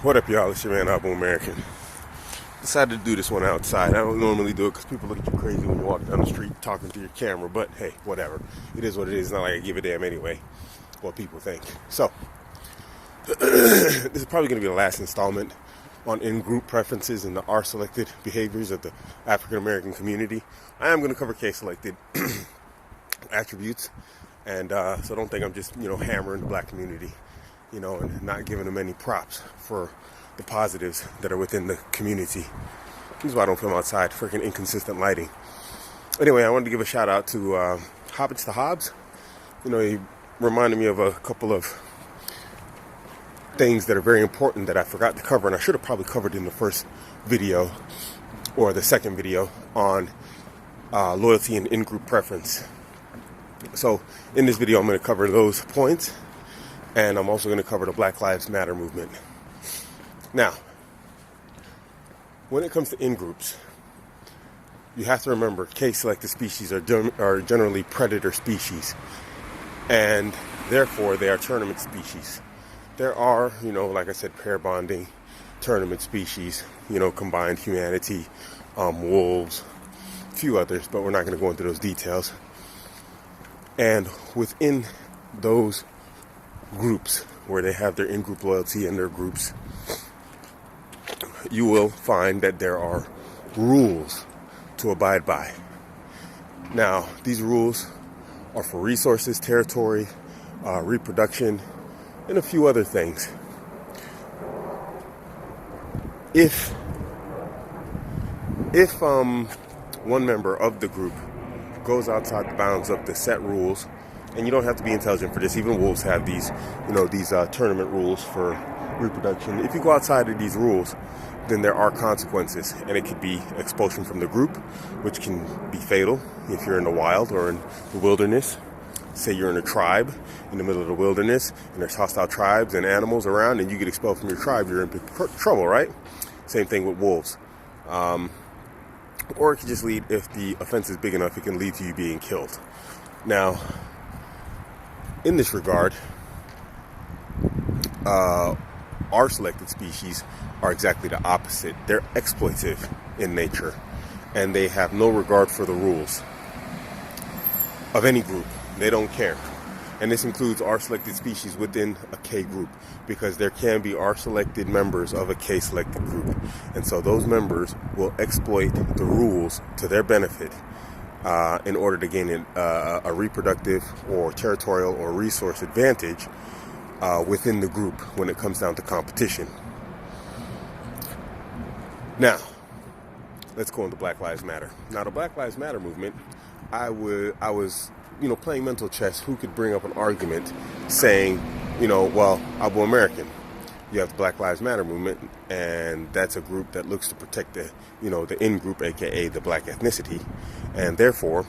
What up, y'all? It's your man, Abuamerican. Decided to do this one outside. I don't normally do it because people look at you crazy when you walk down the street talking to your camera, but hey, whatever. It is what it is. It's not like I give a damn anyway what people think. So, this is probably going to be the last installment on in-group preferences and the R-selected behaviors of the African-American community. I am going to cover K-selected attributes, and so don't think I'm just, hammering the black community, and not giving them any props for the positives that are within the community. This is why I don't film outside, freaking inconsistent lighting. Anyway, I wanted to give a shout out to Hobbits to Hobbs. He reminded me of a couple of things that are very important that I forgot to cover, and I should have probably covered in the first video or the second video on loyalty and in-group preference. So in this video, I'm going to cover those points, and I'm also going to cover the Black Lives Matter movement. Now, when it comes to in-groups, you have to remember K-selected species are generally predator species, and therefore they are tournament species. There are, like I said, pair bonding tournament species, combined humanity, wolves, a few others, but we're not going to go into those details. And within those groups where they have their in-group loyalty and their groups, you will find that there are rules to abide by. Now, these rules are for resources, territory, reproduction, and a few other things. If one member of the group goes outside the bounds of the set rules, and you don't have to be intelligent for this, even wolves have these, these tournament rules for reproduction. If you go outside of these rules, then there are consequences, and it could be expulsion from the group, which can be fatal if you're in the wild or in the wilderness. Say you're in a tribe in the middle of the wilderness, and there's hostile tribes and animals around, and you get expelled from your tribe, you're in big trouble, right? Same thing with wolves. Or it can just lead, if the offense is big enough, it can lead to you being killed. Now, in this regard, our selected species are exactly the opposite. They're exploitive in nature, and they have no regard for the rules of any group. They don't care. And this includes R-selected species within a K group, because there can be R-selected members of a K-selected group. And so those members will exploit the rules to their benefit in order to gain a reproductive or territorial or resource advantage within the group when it comes down to competition. Now, let's go into Black Lives Matter. Now, the Black Lives Matter movement, I was playing mental chess, who could bring up an argument saying, well, Abuamerican, you have the Black Lives Matter movement, and that's a group that looks to protect the in-group, aka the black ethnicity, and therefore,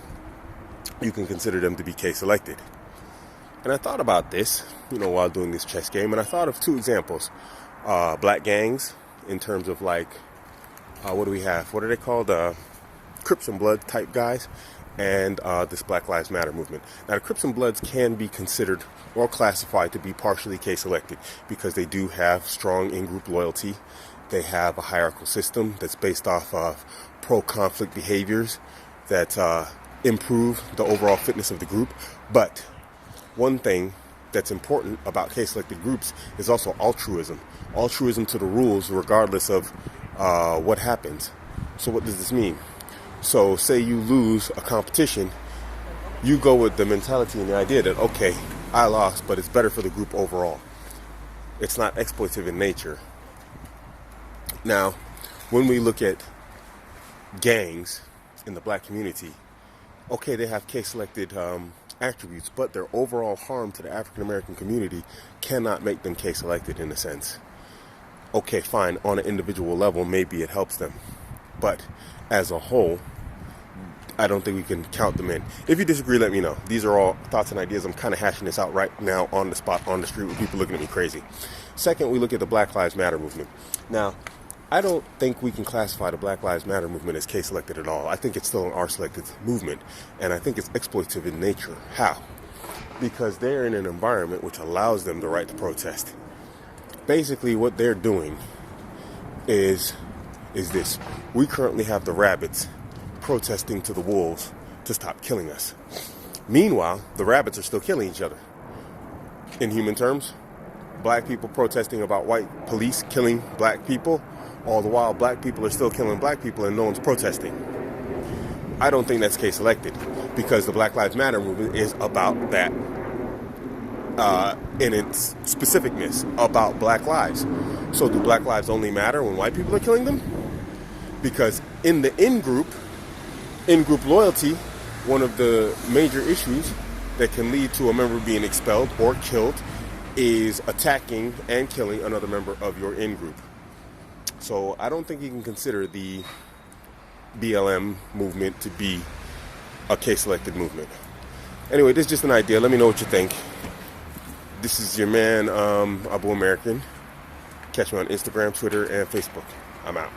you can consider them to be K-selected. And I thought about this, while doing this chess game, and I thought of two examples. Black gangs, in terms of what do we have? What are they called? Crips and Blood type guys. And this Black Lives Matter movement. Now, the Crips and Bloods can be considered or classified to be partially K-selected because they do have strong in-group loyalty. They have a hierarchical system that's based off of pro-conflict behaviors that improve the overall fitness of the group. But one thing that's important about K-selected groups is also altruism. Altruism to the rules regardless of what happens. So what does this mean? So say you lose a competition, you go with the mentality and the idea that, okay, I lost, but it's better for the group overall. It's not exploitive in nature. Now, when we look at gangs in the black community, okay, they have K-selected attributes, but their overall harm to the African American community cannot make them K-selected in a sense. Okay, fine, on an individual level, maybe it helps them. But as a whole, I don't think we can count them in. If you disagree, let me know. These are all thoughts and ideas. I'm kind of hashing this out right now on the spot, on the street, with people looking at me crazy. Second, we look at the Black Lives Matter movement. Now, I don't think we can classify the Black Lives Matter movement as K-selected at all. I think it's still an R-selected movement, and I think it's exploitative in nature. How? Because they're in an environment which allows them the right to protest. Basically, what they're doing is this. We currently have the rabbits protesting to the wolves to stop killing us. Meanwhile, the rabbits are still killing each other. In human terms, black people protesting about white police killing black people, all the while black people are still killing black people and no one's protesting. I don't think that's case elected, because the Black Lives Matter movement is about that in its specificness, about black lives. So do black lives only matter when white people are killing them? Because in the in-group loyalty, one of the major issues that can lead to a member being expelled or killed is attacking and killing another member of your in-group. So I don't think you can consider the BLM movement to be a case-elected movement. Anyway, this is just an idea. Let me know what you think. This is your man, Abuamerican. Catch me on Instagram, Twitter, and Facebook. I'm out.